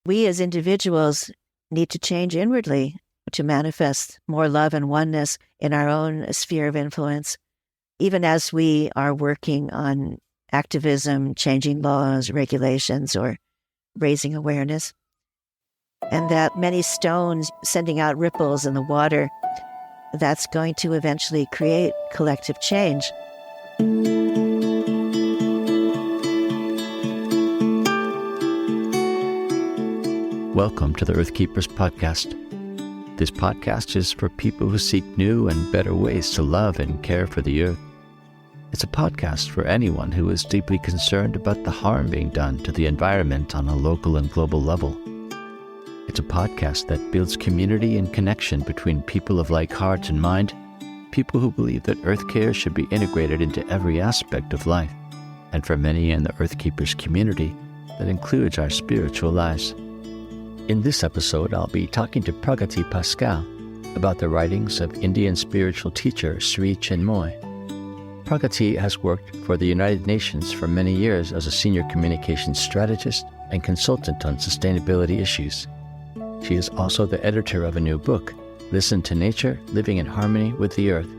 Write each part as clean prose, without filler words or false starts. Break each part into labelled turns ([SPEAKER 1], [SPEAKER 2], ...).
[SPEAKER 1] We as individuals need to change inwardly to manifest more love and oneness in our own sphere of influence, even as we are working on activism, changing laws, regulations, or raising awareness. And that many stones sending out ripples in the water, that's going to eventually create collective change.
[SPEAKER 2] Welcome to the Earth Keepers podcast. This podcast is for people who seek new and better ways to love and care for the earth. It's a podcast for anyone who is deeply concerned about the harm being done to the environment on a local and global level. It's a podcast that builds community and connection between people of like heart and mind, people who believe that earth care should be integrated into every aspect of life, and for many in the Earth Keepers community, that includes our spiritual lives. In this episode, I'll be talking to Pragati Pascale about the writings of Indian spiritual teacher Sri Chinmoy. Pragati has worked for the United Nations for many years as a senior communications strategist and consultant on sustainability issues. She is also the editor of a new book, Listen to Nature, Living in Harmony with the Earth,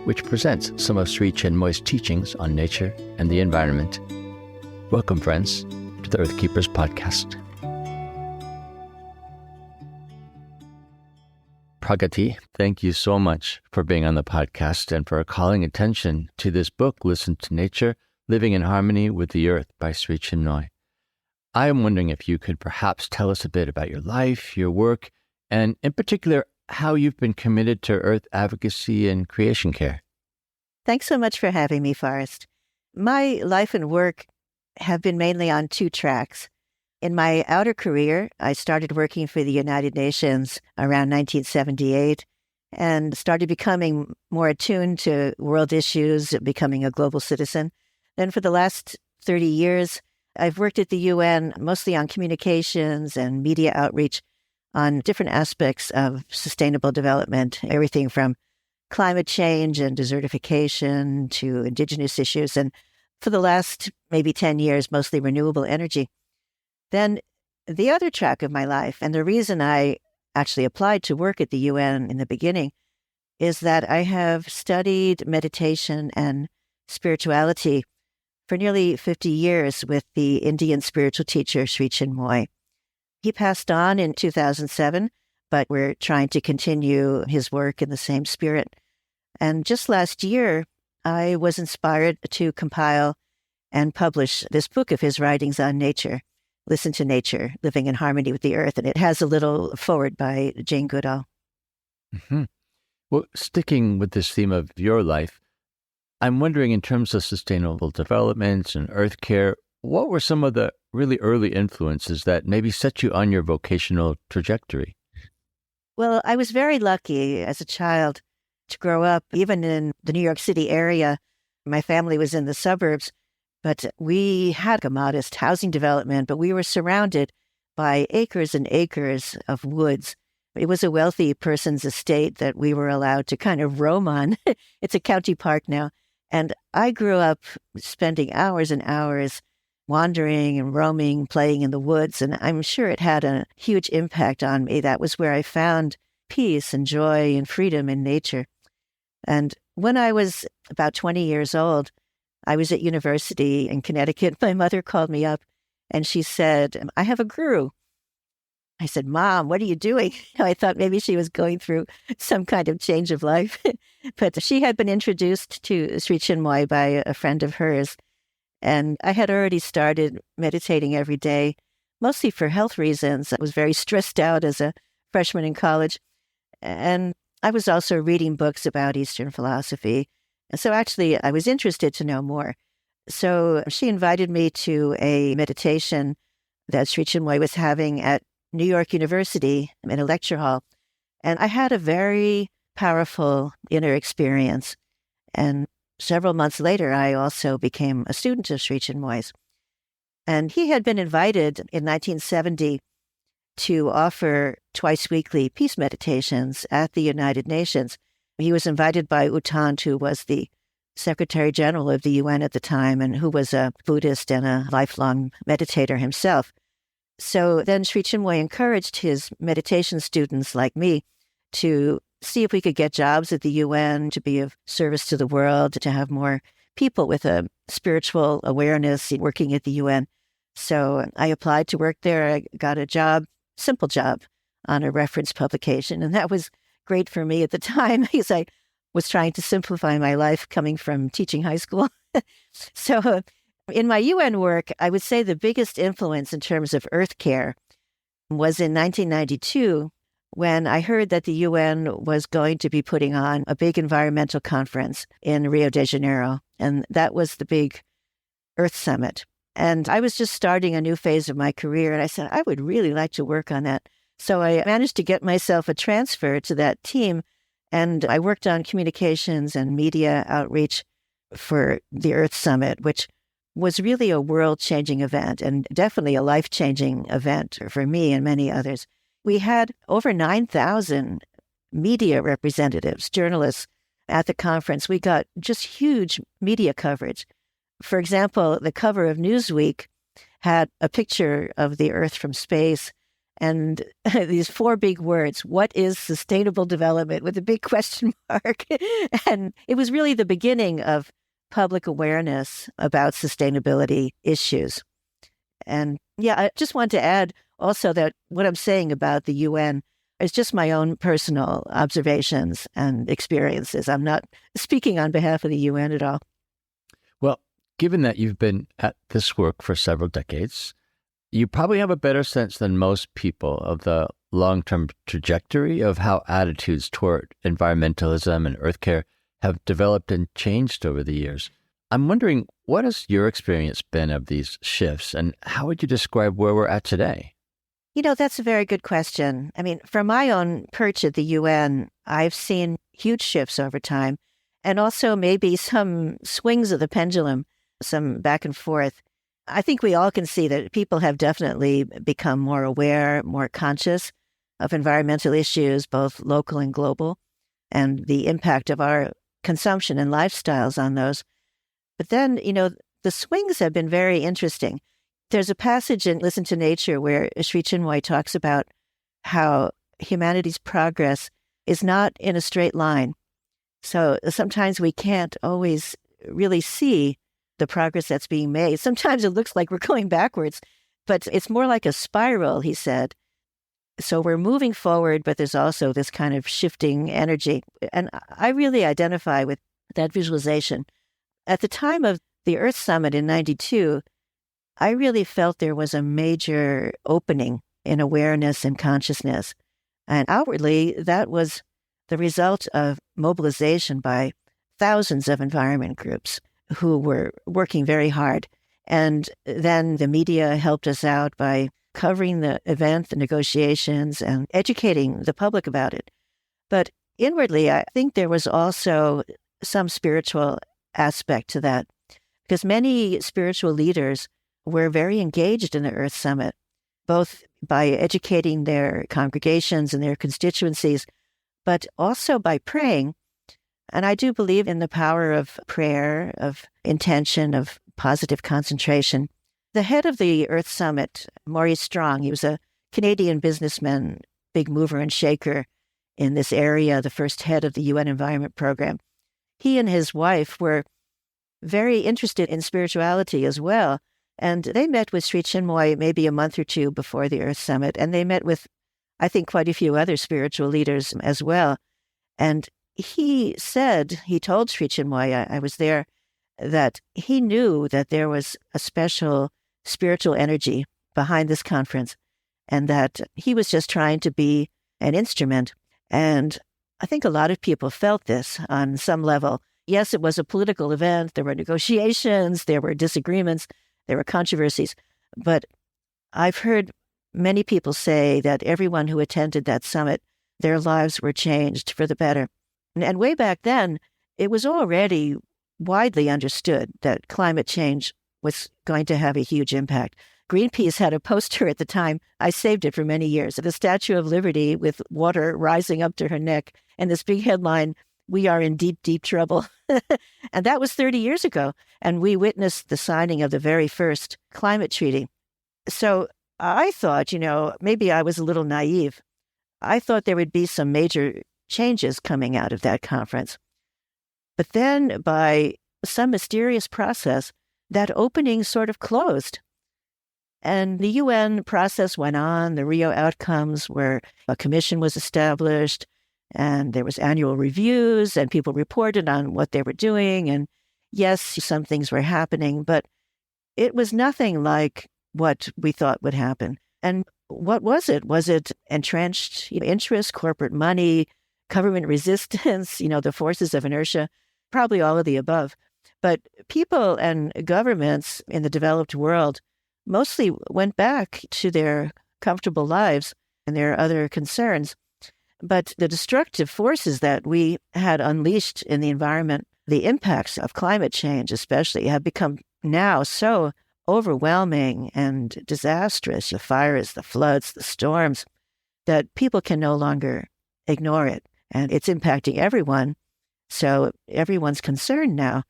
[SPEAKER 2] which presents some of Sri Chinmoy's teachings on nature and the environment. Welcome, friends, to the Earth Keepers podcast. Pragati, thank you so much for being on the podcast and for calling attention to this book, Listen to Nature, Living in Harmony with the Earth by Sri Chinmoy. I am wondering if you could perhaps tell us a bit about your life, your work, and in particular, how you've been committed to earth advocacy and creation care.
[SPEAKER 1] Thanks so much for having me, Forrest. My life and work have been mainly on two tracks. In my outer career, I started working for the United Nations around 1978 and started becoming more attuned to world issues, becoming a global citizen. Then for the last 30 years, I've worked at the UN mostly on communications and media outreach on different aspects of sustainable development, everything from climate change and desertification to indigenous issues. And for the last maybe 10 years, mostly renewable energy. Then the other track of my life, and the reason I actually applied to work at the UN in the beginning, is that I have studied meditation and spirituality for nearly 50 years with the Indian spiritual teacher Sri Chinmoy. He passed on in 2007, but we're trying to continue his work in the same spirit. And just last year, I was inspired to compile and publish this book of his writings on nature, Listen to Nature, Living in Harmony with the Earth, and it has a little foreword by Jane Goodall.
[SPEAKER 2] Mm-hmm. Well, sticking with this theme of your life, I'm wondering in terms of sustainable development and earth care, what were some of the really early influences that maybe set you on your vocational trajectory?
[SPEAKER 1] Well, I was very lucky as a child to grow up, even in the New York City area. My family was in the suburbs, but we had a modest housing development, but we were surrounded by acres and acres of woods. It was a wealthy person's estate that we were allowed to kind of roam on. It's a county park now. And I grew up spending hours and hours wandering and roaming, playing in the woods, and I'm sure it had a huge impact on me. That was where I found peace and joy and freedom in nature. And when I was about 20 years old, I was at university in Connecticut. My mother called me up and she said, I have a guru. I said, Mom, what are you doing? I thought maybe she was going through some kind of change of life. But she had been introduced to Sri Chinmoy by a friend of hers. And I had already started meditating every day, mostly for health reasons. I was very stressed out as a freshman in college. And I was also reading books about Eastern philosophy. And so actually, I was interested to know more. So she invited me to a meditation that Sri Chinmoy was having at New York University in a lecture hall. And I had a very powerful inner experience. And several months later, I also became a student of Sri Chinmoy's. And he had been invited in 1970 to offer twice weekly peace meditations at the United Nations. He was invited by U Thant, who was the Secretary General of the UN at the time and who was a Buddhist and a lifelong meditator himself. So then Sri Chinmoy encouraged his meditation students like me to see if we could get jobs at the UN, to be of service to the world, to have more people with a spiritual awareness working at the UN. So I applied to work there. I got a job, simple job, on a reference publication. And that was great for me at the time because I was trying to simplify my life coming from teaching high school. So in my UN work, I would say the biggest influence in terms of earthcare was in 1992 when I heard that the UN was going to be putting on a big environmental conference in Rio de Janeiro. And that was the big Earth Summit. And I was just starting a new phase of my career. And I said, I would really like to work on that. So I managed to get myself a transfer to that team. And I worked on communications and media outreach for the Earth Summit, which was really a world-changing event and definitely a life-changing event for me and many others. We had over 9,000 media representatives, journalists at the conference. We got just huge media coverage. For example, the cover of Newsweek had a picture of the Earth from space and these 4 big words, what is sustainable development, with a big question mark. And it was really the beginning of public awareness about sustainability issues. And yeah, I just want to add also that what I'm saying about the UN is just my own personal observations and experiences. I'm not speaking on behalf of the UN at all.
[SPEAKER 2] Well, given that you've been at this work for several decades, you probably have a better sense than most people of the long-term trajectory of how attitudes toward environmentalism and earthcare have developed and changed over the years. I'm wondering, what has your experience been of these shifts, and how would you describe where we're at today?
[SPEAKER 1] You know, that's a very good question. I mean, from my own perch at the UN, I've seen huge shifts over time, and also maybe some swings of the pendulum, some back and forth. I think we all can see that people have definitely become more aware, more conscious of environmental issues, both local and global, and the impact of our consumption and lifestyles on those. But then, you know, the swings have been very interesting. There's a passage in Listen to Nature where Sri Chinmoy talks about how humanity's progress is not in a straight line. So sometimes we can't always really see the progress that's being made. Sometimes it looks like we're going backwards, but it's more like a spiral, he said. So we're moving forward, but there's also this kind of shifting energy. And I really identify with that visualization. At the time of the Earth Summit in 92, I really felt there was a major opening in awareness and consciousness. And outwardly, that was the result of mobilization by thousands of environment groups who were working very hard. And then the media helped us out by covering the event, the negotiations, and educating the public about it. But inwardly, I think there was also some spiritual aspect to that, because many spiritual leaders were very engaged in the Earth Summit, both by educating their congregations and their constituencies, but also by praying. And I do believe in the power of prayer, of intention, of positive concentration. The head of the Earth Summit, Maurice Strong, he was a Canadian businessman, big mover and shaker in this area, the first head of the UN Environment Program. He and his wife were very interested in spirituality as well. And they met with Sri Chinmoy maybe a month or two before the Earth Summit. And they met with, I think, quite a few other spiritual leaders as well. And he told Sri Chinmoy, I was there, that he knew that there was a special spiritual energy behind this conference and that he was just trying to be an instrument. And I think a lot of people felt this on some level. Yes, it was a political event. There were negotiations, there were disagreements, there were controversies. But I've heard many people say that everyone who attended that summit, their lives were changed for the better. And way back then, it was already widely understood that climate change was going to have a huge impact. Greenpeace had a poster at the time, I saved it for many years, the Statue of Liberty with water rising up to her neck, and this big headline, "We are in deep, deep trouble." And that was 30 years ago, and we witnessed the signing of the very first climate treaty. So I thought, maybe I was a little naive. I thought there would be some major changes coming out of that conference. But then by some mysterious process, that opening sort of closed. And the UN process went on. The Rio outcomes where a commission was established and there was annual reviews and people reported on what they were doing. And yes, some things were happening, but it was nothing like what we thought would happen. And what was it? Was it entrenched interest, corporate money, government resistance, the forces of inertia? Probably all of the above. But people and governments in the developed world mostly went back to their comfortable lives and their other concerns. But the destructive forces that we had unleashed in the environment, the impacts of climate change especially, have become now so overwhelming and disastrous. The fires, the floods, the storms, that people can no longer ignore it. And it's impacting everyone. So everyone's concerned now.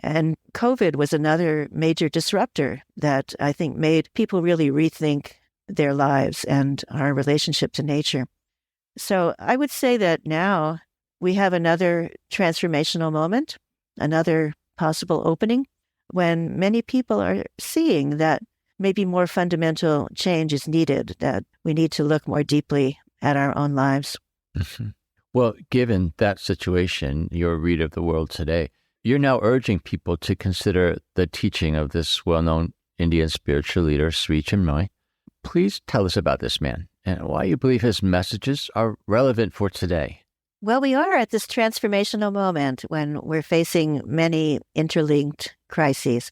[SPEAKER 1] And COVID was another major disruptor that I think made people really rethink their lives and our relationship to nature. So I would say that now we have another transformational moment, another possible opening, when many people are seeing that maybe more fundamental change is needed, that we need to look more deeply at our own lives.
[SPEAKER 2] Mm-hmm. Well, given that situation, your read of the world today, you're now urging people to consider the teaching of this well-known Indian spiritual leader, Sri Chinmoy. Please tell us about this man and why you believe his messages are relevant for today.
[SPEAKER 1] Well, we are at this transformational moment when we're facing many interlinked crises.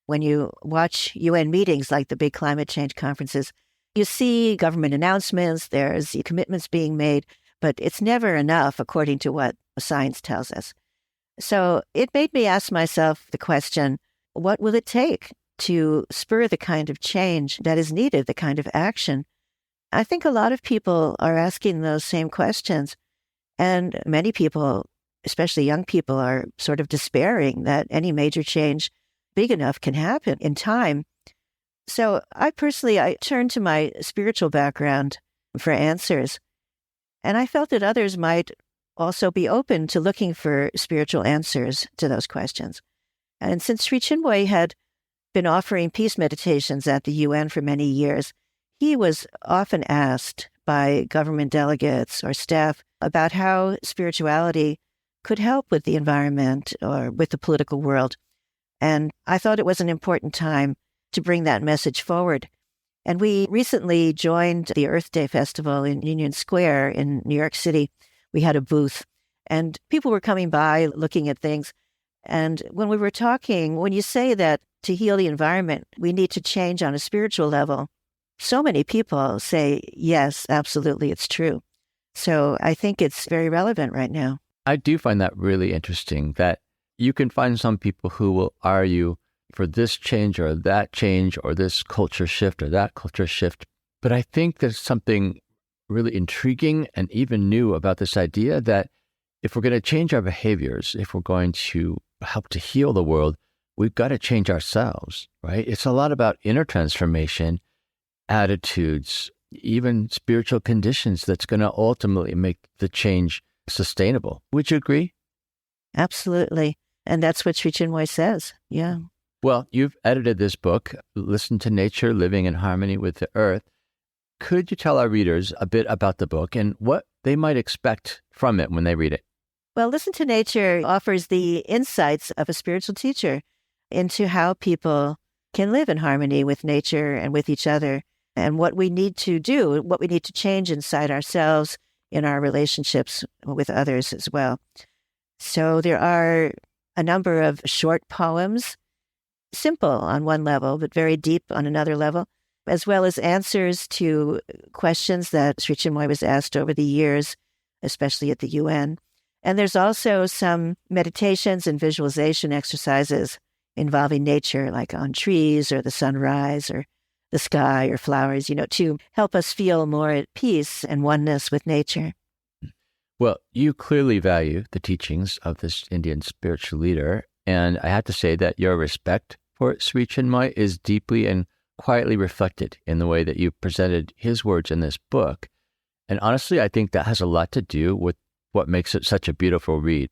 [SPEAKER 1] When you watch UN meetings like the big climate change conferences, you see government announcements, there's commitments being made, but it's never enough according to what science tells us. So it made me ask myself the question, what will it take to spur the kind of change that is needed, the kind of action? I think a lot of people are asking those same questions. And many people, especially young people, are sort of despairing that any major change big enough can happen in time. So I turned to my spiritual background for answers. And I felt that others might also be open to looking for spiritual answers to those questions. And since Sri Chinmoy had been offering peace meditations at the UN for many years, he was often asked by government delegates or staff about how spirituality could help with the environment or with the political world. And I thought it was an important time to bring that message forward. And we recently joined the Earth Day Festival in Union Square in New York City. We had a booth, and people were coming by looking at things. And when we were talking, when you say that to heal the environment, we need to change on a spiritual level, so many people say, yes, absolutely, it's true. So I think it's very relevant right now.
[SPEAKER 2] I do find that really interesting, that you can find some people who will argue for this change or that change or this culture shift or that culture shift. But I think there's something really intriguing and even new about this idea that if we're going to change our behaviors, if we're going to help to heal the world, we've got to change ourselves, right? It's a lot about inner transformation, attitudes, even spiritual conditions that's going to ultimately make the change sustainable. Would you agree?
[SPEAKER 1] Absolutely. And that's what Sri Chinmoy says. Yeah.
[SPEAKER 2] Well, you've edited this book, Listen to Nature, Living in Harmony with the Earth. Could you tell our readers a bit about the book and what they might expect from it when they read it?
[SPEAKER 1] Well, Listen to Nature offers the insights of a spiritual teacher into how people can live in harmony with nature and with each other, and what we need to do, what we need to change inside ourselves in our relationships with others as well. So there are a number of short poems, simple on one level, but very deep on another level, as well as answers to questions that Sri Chinmoy was asked over the years, especially at the UN. And there's also some meditations and visualization exercises involving nature, like on trees or the sunrise or the sky or flowers, to help us feel more at peace and oneness with nature.
[SPEAKER 2] Well, you clearly value the teachings of this Indian spiritual leader, and I have to say that your respect for Sri Chinmoy is deeply and quietly reflected in the way that you presented his words in this book. And honestly, I think that has a lot to do with what makes it such a beautiful read.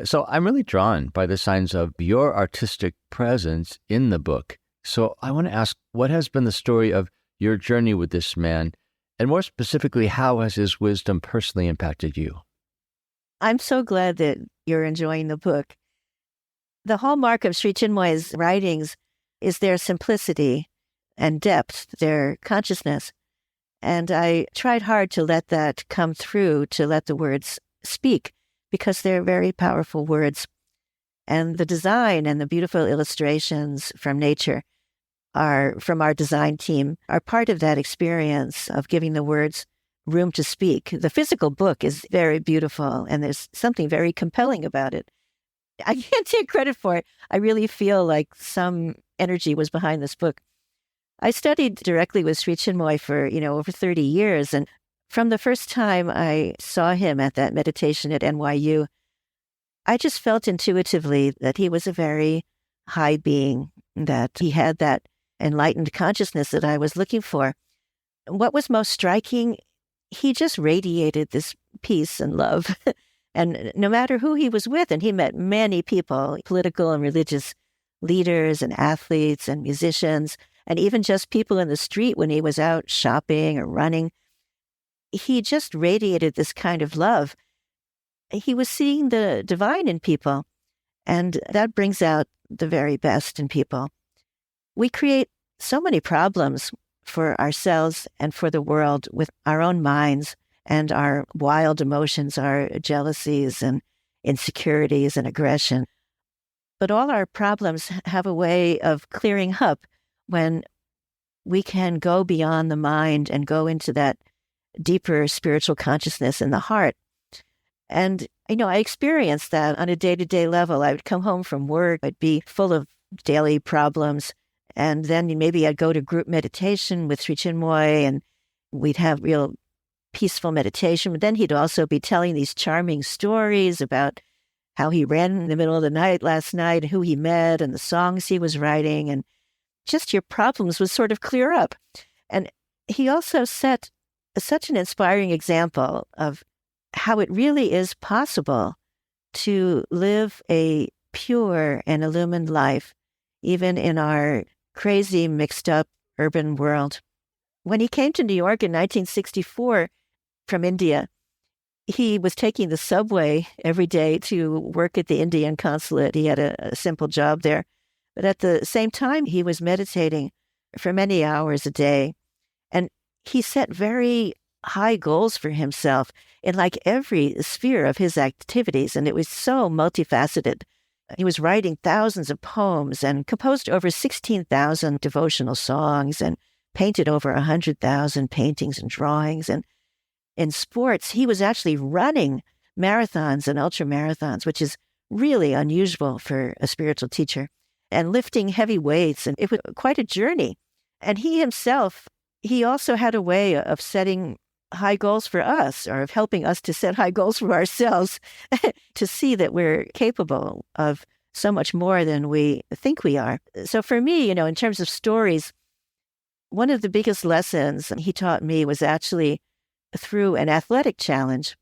[SPEAKER 2] So I'm really drawn by the signs of your artistic presence in the book. So I want to ask, what has been the story of your journey with this man? And more specifically, how has his wisdom personally impacted you?
[SPEAKER 1] I'm so glad that you're enjoying the book. The hallmark of Sri Chinmoy's writings is their simplicity and depth, their consciousness. And I tried hard to let that come through, to let the words speak, because they're very powerful words. And the design and the beautiful illustrations from nature from our design team are part of that experience of giving the words room to speak. The physical book is very beautiful, and there's something very compelling about it. I can't take credit for it. I really feel like some energy was behind this book. I studied directly with Sri Chinmoy for, over 30 years. And from the first time I saw him at that meditation at NYU, I just felt intuitively that he was a very high being, that he had that enlightened consciousness that I was looking for. What was most striking, he just radiated this peace and love. And no matter who he was with, and he met many people, political and religious leaders and athletes and musicians, and even just people in the street when he was out shopping or running, he just radiated this kind of love. He was seeing the divine in people, and that brings out the very best in people. We create so many problems for ourselves and for the world with our own minds and our wild emotions, our jealousies and insecurities and aggression. But all our problems have a way of clearing up when we can go beyond the mind and go into that deeper spiritual consciousness in the heart. And, I experienced that on a day-to-day level. I would come home from work, I'd be full of daily problems, and then maybe I'd go to group meditation with Sri Chinmoy, and we'd have real peaceful meditation. But then he'd also be telling these charming stories about how he ran in the middle of the night last night, who he met, and the songs he was writing, and just your problems would sort of clear up. And he also set such an inspiring example of how it really is possible to live a pure and illumined life, even in our crazy, mixed up urban world. When he came to New York in 1964 from India, he was taking the subway every day to work at the Indian consulate. He had a simple job there. But at the same time, he was meditating for many hours a day. And he set very high goals for himself in like every sphere of his activities. And it was so multifaceted. He was writing thousands of poems and composed over 16,000 devotional songs and painted over 100,000 paintings and drawings. And in sports, he was actually running marathons and ultra marathons, which is really unusual for a spiritual teacher, and lifting heavy weights. And it was quite a journey. And he himself, he also had a way of setting high goals for us, or of helping us to set high goals for ourselves, to see that we're capable of so much more than we think we are. So for me, in terms of stories, one of the biggest lessons he taught me was actually through an athletic challenge.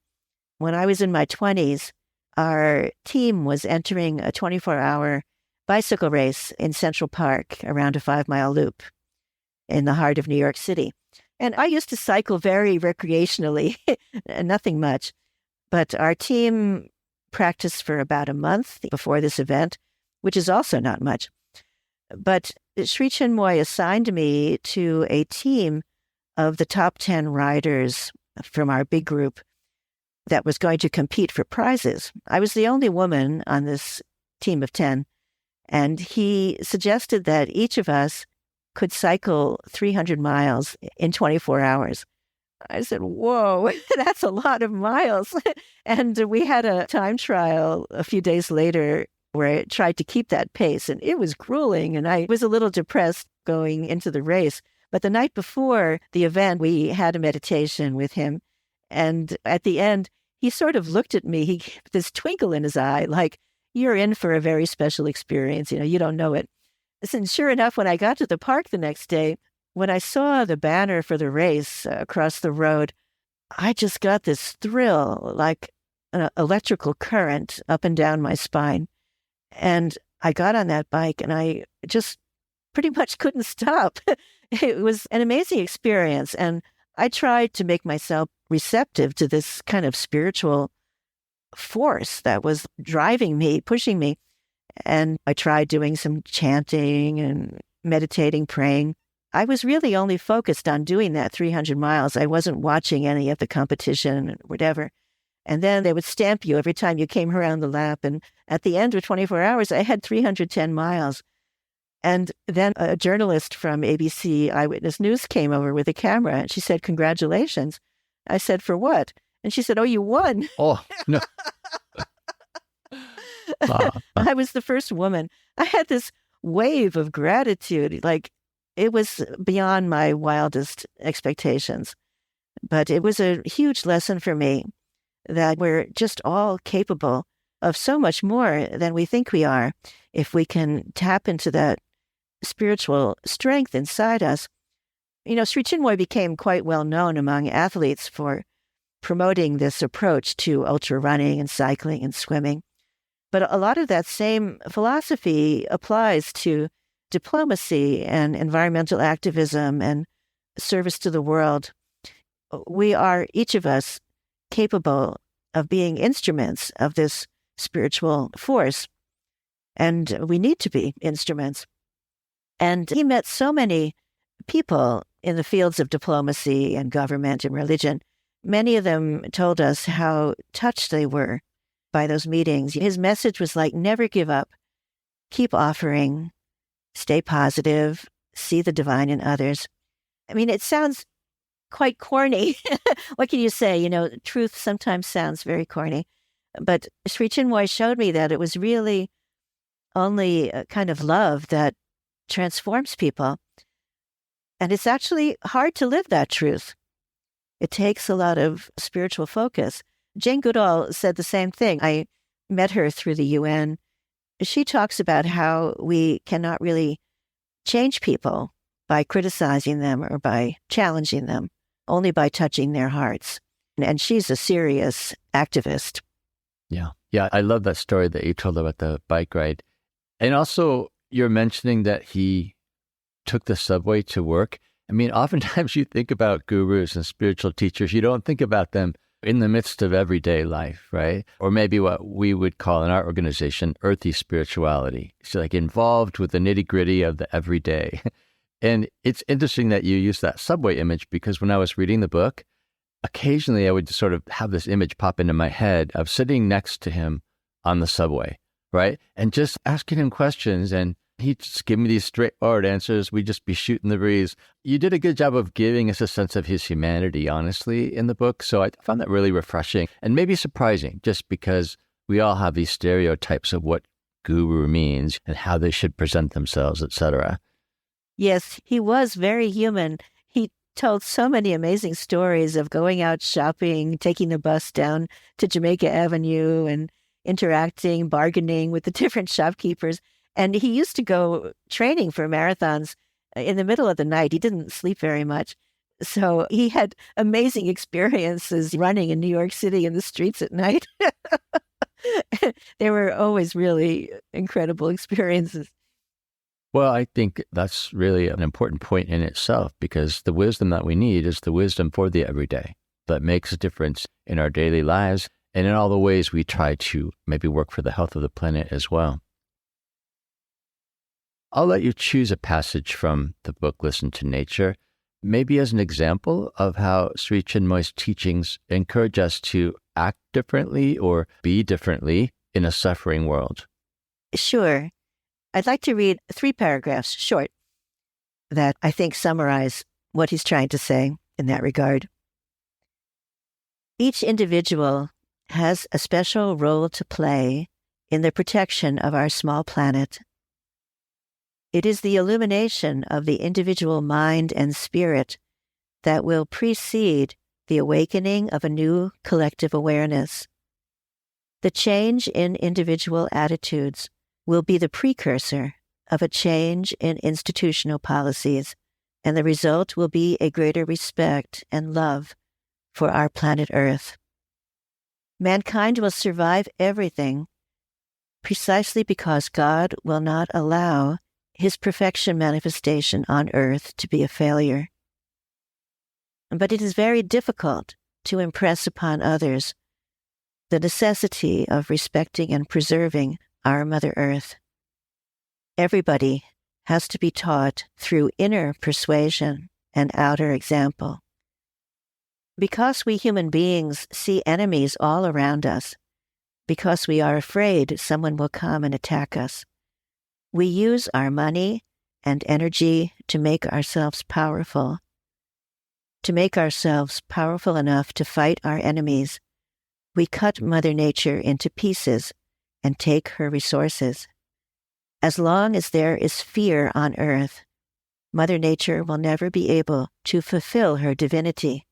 [SPEAKER 1] When I was in my 20s, our team was entering a 24-hour bicycle race in Central Park around a 5-mile loop in the heart of New York City. And I used to cycle very recreationally, nothing much. But our team practiced for about a month before this event, which is also not much. But Sri Chinmoy assigned me to a team of the top 10 riders from our big group that was going to compete for prizes. I was the only woman on this team of 10. And he suggested that each of us could cycle 300 miles in 24 hours. I said, whoa, that's a lot of miles. And we had a time trial a few days later where I tried to keep that pace, and it was grueling, and I was a little depressed going into the race. But the night before the event, we had a meditation with him. And at the end, he sort of looked at me, this twinkle in his eye, like, you're in for a very special experience. You don't know it. And sure enough, when I got to the park the next day, when I saw the banner for the race across the road, I just got this thrill, like an electrical current up and down my spine. And I got on that bike and I just pretty much couldn't stop. It was an amazing experience. And I tried to make myself receptive to this kind of spiritual force that was driving me, pushing me. And I tried doing some chanting and meditating, praying. I was really only focused on doing that 300 miles. I wasn't watching any of the competition or whatever. And then they would stamp you every time you came around the lap. And at the end of 24 hours, I had 310 miles. And then a journalist from ABC Eyewitness News came over with a camera and she said, "Congratulations." I said, "For what?" And she said, "Oh, you won."
[SPEAKER 2] Oh, no.
[SPEAKER 1] I was the first woman. I had this wave of gratitude. Like, it was beyond my wildest expectations. But it was a huge lesson for me that we're just all capable of so much more than we think we are if we can tap into that spiritual strength inside us. You know, Sri Chinmoy became quite well known among athletes for promoting this approach to ultra running and cycling and swimming. But a lot of that same philosophy applies to diplomacy and environmental activism and service to the world. We are, each of us, capable of being instruments of this spiritual force. And we need to be instruments. And he met so many people in the fields of diplomacy and government and religion. Many of them told us how touched they were by those meetings. His message was like, never give up, keep offering, stay positive, see the divine in others. I mean, it sounds quite corny. What can you say? You know, truth sometimes sounds very corny. But Sri Chinmoy showed me that it was really only a kind of love that transforms people. And it's actually hard to live that truth. It takes a lot of spiritual focus. Jane Goodall said the same thing. I met her through the UN. She talks about how we cannot really change people by criticizing them or by challenging them, only by touching their hearts. And she's a serious activist.
[SPEAKER 2] Yeah. Yeah. I love that story that you told about the bike ride. And also, you're mentioning that he took the subway to work. I mean, oftentimes you think about gurus and spiritual teachers, you don't think about them in the midst of everyday life, right? Or maybe what we would call in our organization, earthy spirituality. It's like involved with the nitty-gritty of the everyday. And it's interesting that you use that subway image, because when I was reading the book, occasionally I would just sort of have this image pop into my head of sitting next to him on the subway, right? And just asking him questions, and he'd just give me these straightforward answers. We'd just be shooting the breeze. You did a good job of giving us a sense of his humanity, honestly, in the book. So I found that really refreshing and maybe surprising, just because we all have these stereotypes of what guru means and how they should present themselves, etc.
[SPEAKER 1] Yes, he was very human. He told so many amazing stories of going out shopping, taking the bus down to Jamaica Avenue and interacting, bargaining with the different shopkeepers. And he used to go training for marathons in the middle of the night. He didn't sleep very much. So he had amazing experiences running in New York City in the streets at night. They were always really incredible experiences.
[SPEAKER 2] Well, I think that's really an important point in itself, because the wisdom that we need is the wisdom for the everyday that makes a difference in our daily lives and in all the ways we try to maybe work for the health of the planet as well. I'll let you choose a passage from the book, Listen to Nature, maybe as an example of how Sri Chinmoy's teachings encourage us to act differently or be differently in a suffering world.
[SPEAKER 1] Sure. I'd like to read 3 paragraphs, short, that I think summarize what he's trying to say in that regard. Each individual has a special role to play in the protection of our small planet. It is the illumination of the individual mind and spirit that will precede the awakening of a new collective awareness. The change in individual attitudes will be the precursor of a change in institutional policies, and the result will be a greater respect and love for our planet Earth. Mankind will survive everything precisely because God will not allow his perfection manifestation on earth to be a failure. But it is very difficult to impress upon others the necessity of respecting and preserving our Mother Earth. Everybody has to be taught through inner persuasion and outer example. Because we human beings see enemies all around us, because we are afraid someone will come and attack us, we use our money and energy to make ourselves powerful. To make ourselves powerful enough to fight our enemies, we cut Mother Nature into pieces and take her resources. As long as there is fear on earth, Mother Nature will never be able to fulfill her divinity.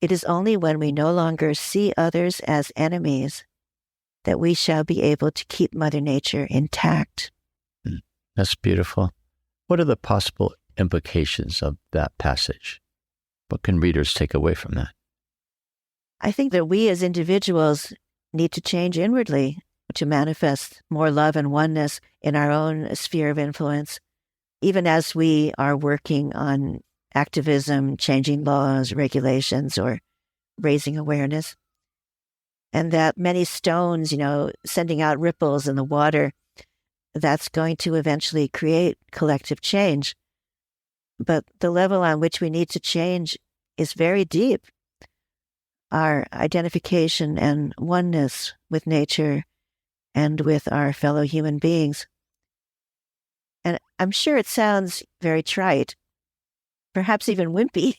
[SPEAKER 1] It is only when we no longer see others as enemies that we shall be able to keep Mother Nature intact.
[SPEAKER 2] That's beautiful. What are the possible implications of that passage? What can readers take away from that?
[SPEAKER 1] I think that we as individuals need to change inwardly to manifest more love and oneness in our own sphere of influence, even as we are working on activism, changing laws, regulations, or raising awareness. And that many stones, sending out ripples in the water, that's going to eventually create collective change. But the level on which we need to change is very deep. Our identification and oneness with nature and with our fellow human beings. And I'm sure it sounds very trite, perhaps even wimpy,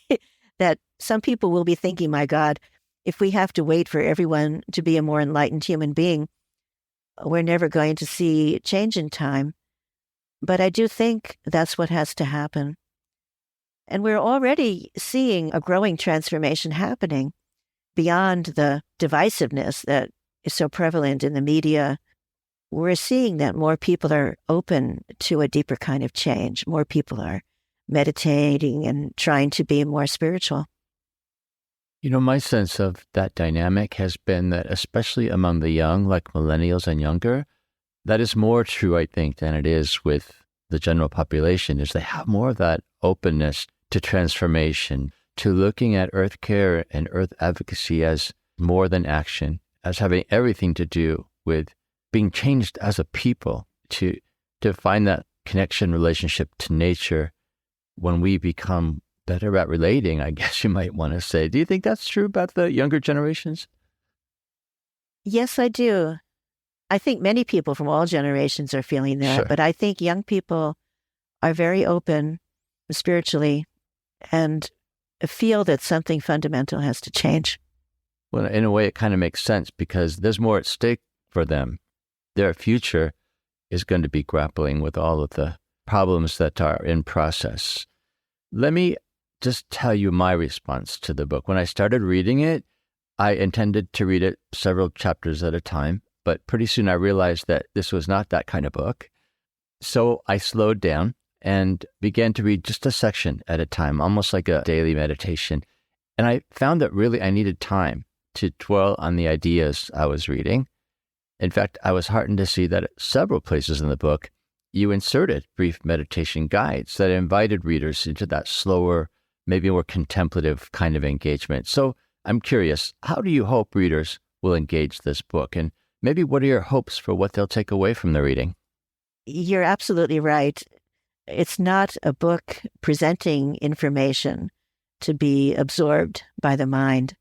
[SPEAKER 1] that some people will be thinking, my God, if we have to wait for everyone to be a more enlightened human being, we're never going to see change in time. But I do think that's what has to happen. And we're already seeing a growing transformation happening beyond the divisiveness that is so prevalent in the media. We're seeing that more people are open to a deeper kind of change. More people are meditating and trying to be more spiritual.
[SPEAKER 2] My sense of that dynamic has been that, especially among the young, like millennials and younger, that is more true, I think, than it is with the general population, is they have more of that openness to transformation, to looking at earth care and earth advocacy as more than action, as having everything to do with being changed as a people, to find that connection relationship to nature when we become better at relating, I guess you might want to say. Do you think that's true about the younger generations?
[SPEAKER 1] Yes, I do. I think many people from all generations are feeling that,
[SPEAKER 2] Sure.
[SPEAKER 1] But I think young people are very open spiritually and feel that something fundamental has to change.
[SPEAKER 2] Well, in a way, it kind of makes sense because there's more at stake for them. Their future is going to be grappling with all of the problems that are in process. Let me just tell you my response to the book. When I started reading it, I intended to read it several chapters at a time, but pretty soon I realized that this was not that kind of book. So I slowed down and began to read just a section at a time, almost like a daily meditation. And I found that really I needed time to dwell on the ideas I was reading. In fact, I was heartened to see that at several places in the book, you inserted brief meditation guides that invited readers into that slower, maybe more contemplative kind of engagement. So I'm curious, how do you hope readers will engage this book? And maybe what are your hopes for what they'll take away from the reading?
[SPEAKER 1] You're absolutely right. It's not a book presenting information to be absorbed by the mind.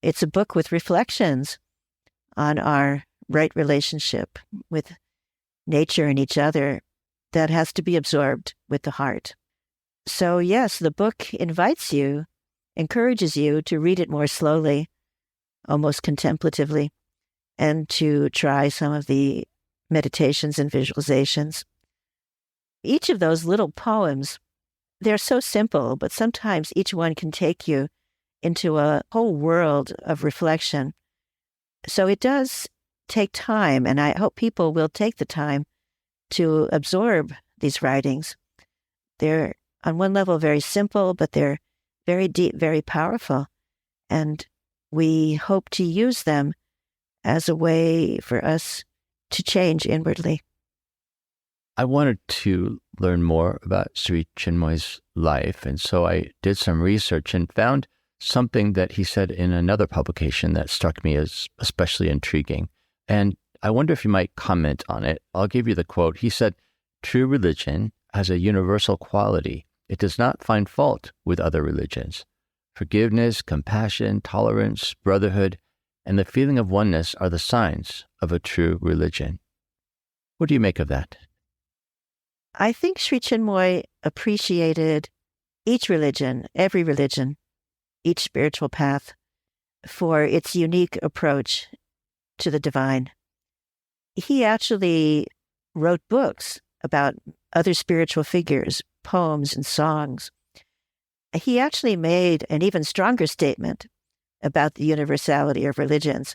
[SPEAKER 1] It's a book with reflections on our right relationship with nature and each other that has to be absorbed with the heart. So yes, the book invites you, encourages you to read it more slowly, almost contemplatively, and to try some of the meditations and visualizations. Each of those little poems, they're so simple, but sometimes each one can take you into a whole world of reflection. So it does take time, and I hope people will take the time to absorb these writings. They're, on one level, very simple, but they're very deep, very powerful. And we hope to use them as a way for us to change inwardly.
[SPEAKER 2] I wanted to learn more about Sri Chinmoy's life, and so I did some research and found something that he said in another publication that struck me as especially intriguing. And I wonder if you might comment on it. I'll give you the quote. He said, "True religion has a universal quality. It does not find fault with other religions. Forgiveness, compassion, tolerance, brotherhood, and the feeling of oneness are the signs of a true religion." What do you make of that?
[SPEAKER 1] I think Sri Chinmoy appreciated each religion, every religion, each spiritual path for its unique approach to the divine. He actually wrote books about other spiritual figures, poems and songs. He actually made an even stronger statement about the universality of religions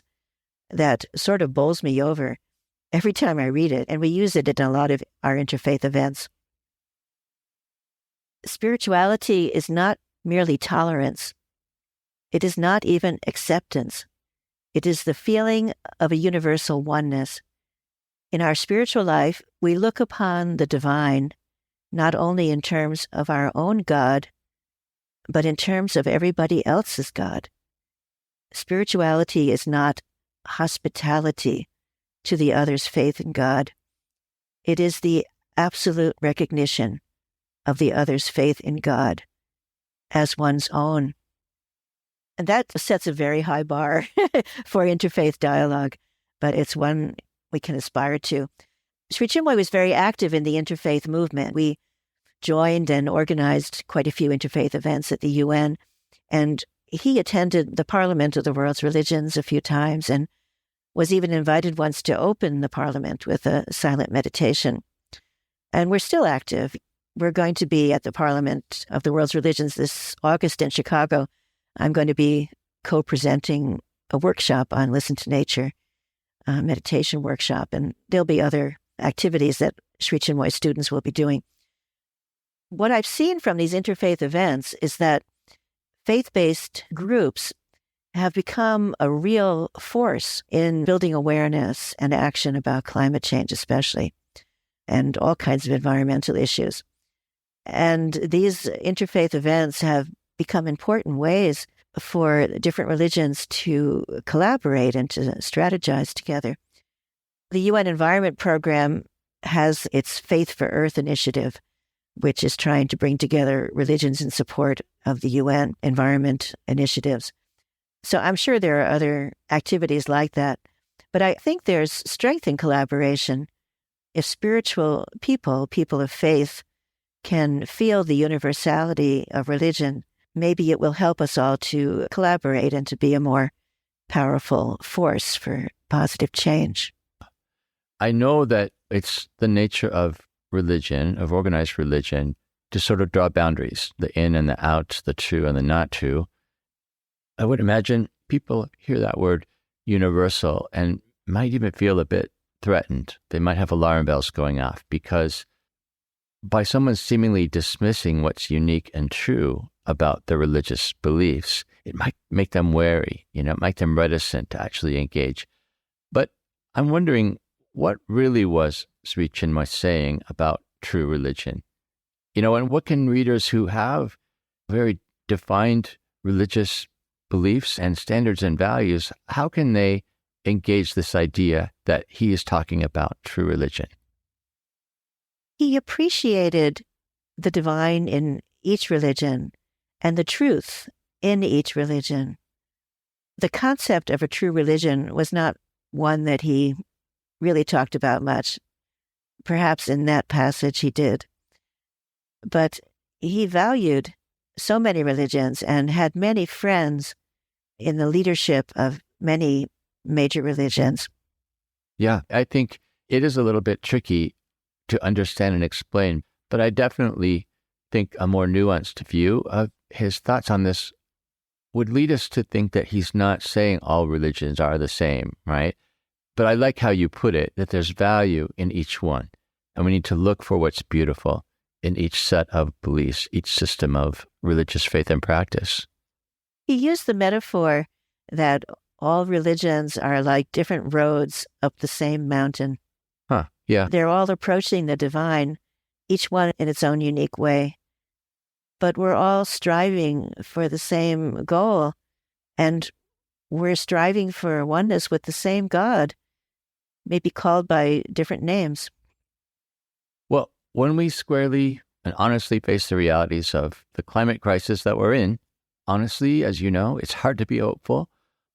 [SPEAKER 1] that sort of bowls me over every time I read it, and we use it in a lot of our interfaith events. Spirituality is not merely tolerance. It is not even acceptance. It is the feeling of a universal oneness. In our spiritual life, we look upon the divine not only in terms of our own God, but in terms of everybody else's God. Spirituality is not hospitality to the other's faith in God. It is the absolute recognition of the other's faith in God as one's own. And that sets a very high bar for interfaith dialogue, but it's one we can aspire to. Sri Chinmoy was very active in the interfaith movement. We joined and organized quite a few interfaith events at the UN, and he attended the Parliament of the World's Religions a few times and was even invited once to open the Parliament with a silent meditation. And we're still active. We're going to be at the Parliament of the World's Religions this August in Chicago. I'm going to be co-presenting a workshop on Listen to Nature, a meditation workshop, and there'll be other activities that Sri Chinmoy students will be doing. What I've seen from these interfaith events is that faith-based groups have become a real force in building awareness and action about climate change especially, and all kinds of environmental issues. And these interfaith events have become important ways for different religions to collaborate and to strategize together. The UN Environment Program has its Faith for Earth initiative, which is trying to bring together religions in support of the UN environment initiatives. So I'm sure there are other activities like that. But I think there's strength in collaboration. If spiritual people of faith, can feel the universality of religion, maybe it will help us all to collaborate and to be a more powerful force for positive change.
[SPEAKER 2] I know that it's the nature of religion, of organized religion, to sort of draw boundaries, the in and the out, the true and the not true. I would imagine people hear that word universal and might even feel a bit threatened. They might have alarm bells going off because by someone seemingly dismissing what's unique and true about their religious beliefs, it might make them wary, it make them reticent to actually engage. But I'm wondering, what really was Sri Chinmoy saying about true religion? And what can readers who have very defined religious beliefs and standards and values, how can they engage this idea that he is talking about true religion?
[SPEAKER 1] He appreciated the divine in each religion and the truth in each religion. The concept of a true religion was not one that he really talked about much. Perhaps in that passage he did. But he valued so many religions and had many friends in the leadership of many major religions.
[SPEAKER 2] Yeah, I think it is a little bit tricky to understand and explain, but I definitely think a more nuanced view of his thoughts on this would lead us to think that he's not saying all religions are the same, right? But I like how you put it, that there's value in each one. And we need to look for what's beautiful in each set of beliefs, each system of religious faith and practice.
[SPEAKER 1] He used the metaphor that all religions are like different roads up the same mountain.
[SPEAKER 2] Huh, yeah.
[SPEAKER 1] They're all approaching the divine, each one in its own unique way. But we're all striving for the same goal, and we're striving for oneness with the same God, maybe called by different names.
[SPEAKER 2] Well, when we squarely and honestly face the realities of the climate crisis that we're in, honestly, as you know, it's hard to be hopeful.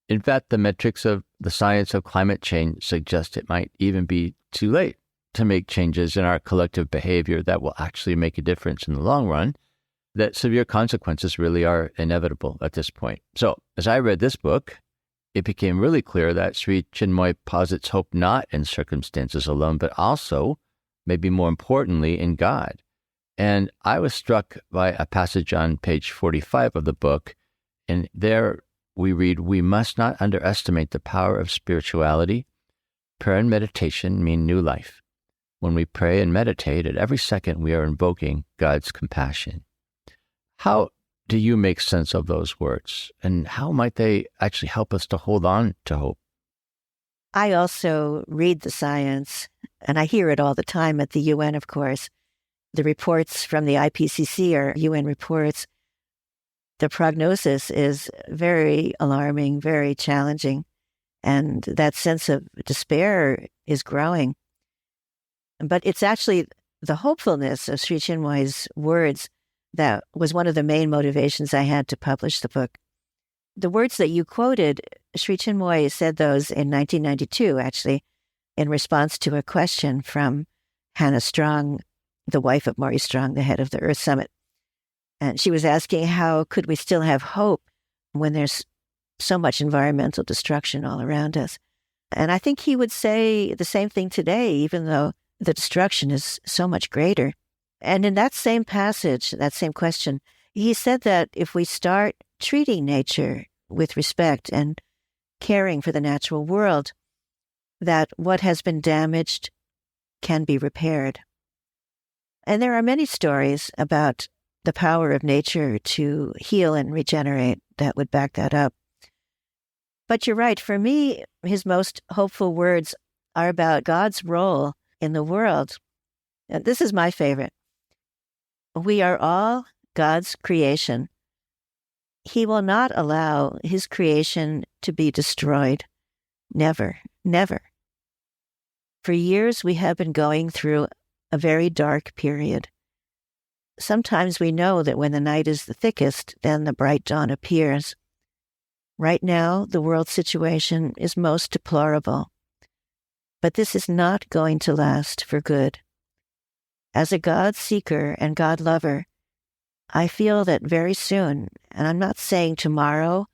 [SPEAKER 2] In fact, the metrics of the science of climate change suggest it might even be too late to make changes in our collective behavior that will actually make a difference in the long run, that severe consequences really are inevitable at this point. So, as I read this book, it became really clear that Sri Chinmoy posits hope not in circumstances alone, but also, maybe more importantly, in God. And I was struck by a passage on page 45 of the book, and there we read, "We must not underestimate the power of spirituality. Prayer and meditation mean new life. When we pray and meditate, at every second we are invoking God's compassion." How do you make sense of those words, and how might they actually help us to hold on to hope?
[SPEAKER 1] I also read the science, and I hear it all the time at the UN, of course. The reports from the IPCC are UN reports. The prognosis is very alarming, very challenging, and that sense of despair is growing. But it's actually the hopefulness of Sri Chinmoy's words that was one of the main motivations I had to publish the book. The words that you quoted, Sri Chinmoy said those in 1992, actually, in response to a question from Hannah Strong, the wife of Maurice Strong, the head of the Earth Summit. And she was asking, how could we still have hope when there's so much environmental destruction all around us? And I think he would say the same thing today, even though the destruction is so much greater. And in that same passage, that same question, he said that if we start treating nature with respect and caring for the natural world, that what has been damaged can be repaired. And there are many stories about the power of nature to heal and regenerate that would back that up. But you're right, for me, his most hopeful words are about God's role in the world. And this is my favorite. We are all God's creation. He will not allow his creation to be destroyed. Never, never. For years, we have been going through a very dark period. Sometimes we know that when the night is the thickest, then the bright dawn appears. Right now, the world situation is most deplorable. But this is not going to last for good. As a God seeker and God lover, I feel that very soon, and I'm not saying tomorrow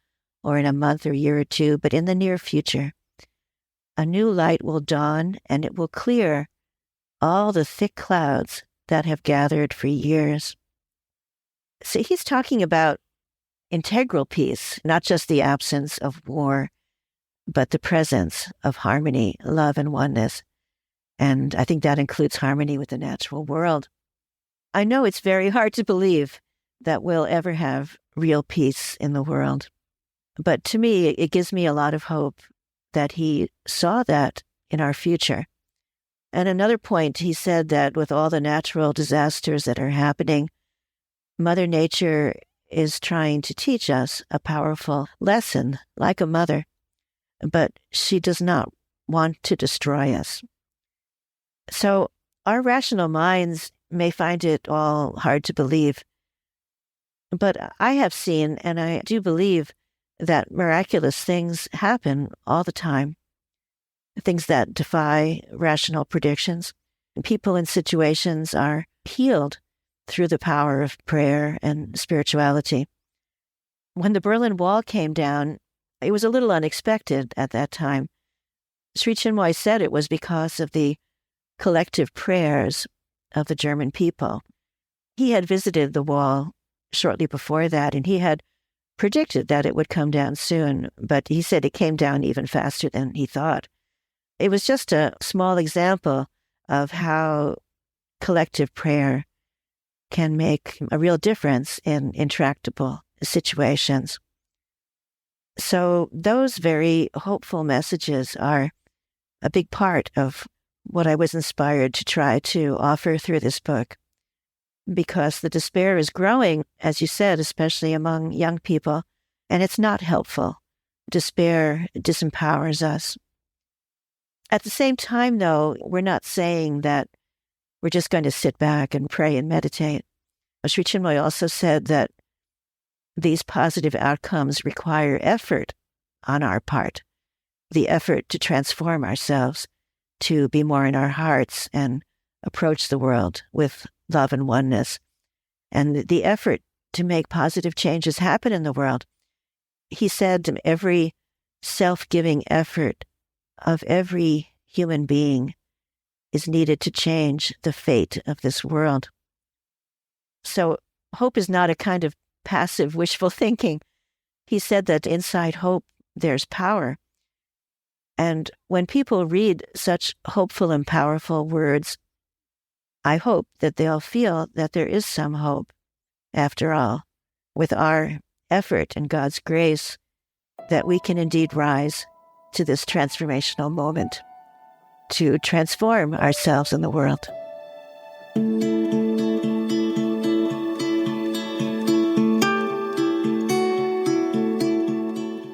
[SPEAKER 1] or in a month or year or two, but in the near future, a new light will dawn and it will clear all the thick clouds that have gathered for years. So he's talking about integral peace, not just the absence of war, but the presence of harmony, love, and oneness. And I think that includes harmony with the natural world. I know it's very hard to believe that we'll ever have real peace in the world. But to me, it gives me a lot of hope that he saw that in our future. And another point, he said that with all the natural disasters that are happening, Mother Nature is trying to teach us a powerful lesson, like a mother, but she does not want to destroy us. So our rational minds may find it all hard to believe, but I have seen, and I do believe, that miraculous things happen all the time, things that defy rational predictions. People in situations are healed through the power of prayer and spirituality. When the Berlin Wall came down, it was a little unexpected at that time. Sri Chinmoy said it was because of the collective prayers of the German people. He had visited the wall shortly before that, and he had predicted that it would come down soon, but he said it came down even faster than he thought. It was just a small example of how collective prayer can make a real difference in intractable situations. So those very hopeful messages are a big part of what I was inspired to try to offer through this book, because the despair is growing, as you said, especially among young people, and it's not helpful. Despair disempowers us. At the same time, though, we're not saying that we're just going to sit back and pray and meditate. Sri Chinmoy also said that these positive outcomes require effort on our part, the effort to transform ourselves, to be more in our hearts and approach the world with love and oneness, and the effort to make positive changes happen in the world. He said every self-giving effort of every human being is needed to change the fate of this world. So hope is not a kind of passive wishful thinking. He said that inside hope, there's power. And when people read such hopeful and powerful words, I hope that they'll feel that there is some hope, after all, with our effort and God's grace, that we can indeed rise to this transformational moment to transform ourselves in the world.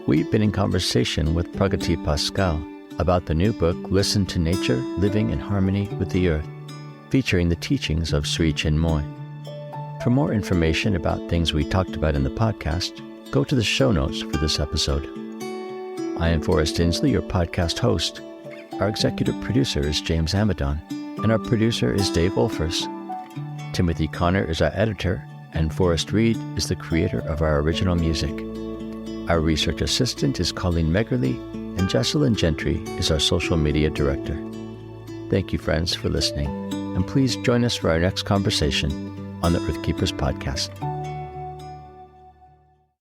[SPEAKER 2] We've been in conversation with Pragati Pascale about the new book, Listen to Nature, Living in Harmony with the Earth, featuring the teachings of Sri Chinmoy. For more information about things we talked about in the podcast, go to the show notes for this episode. I am Forrest Inslee, your podcast host. Our executive producer is James Amadon, and our producer is Dave Wolfers. Timothy Connor is our editor, and Forrest Reed is the creator of our original music. Our research assistant is Colleen Meggerly, and Jesselyn Gentry is our social media director. Thank you, friends, for listening, and please join us for our next conversation on the Earthkeepers podcast.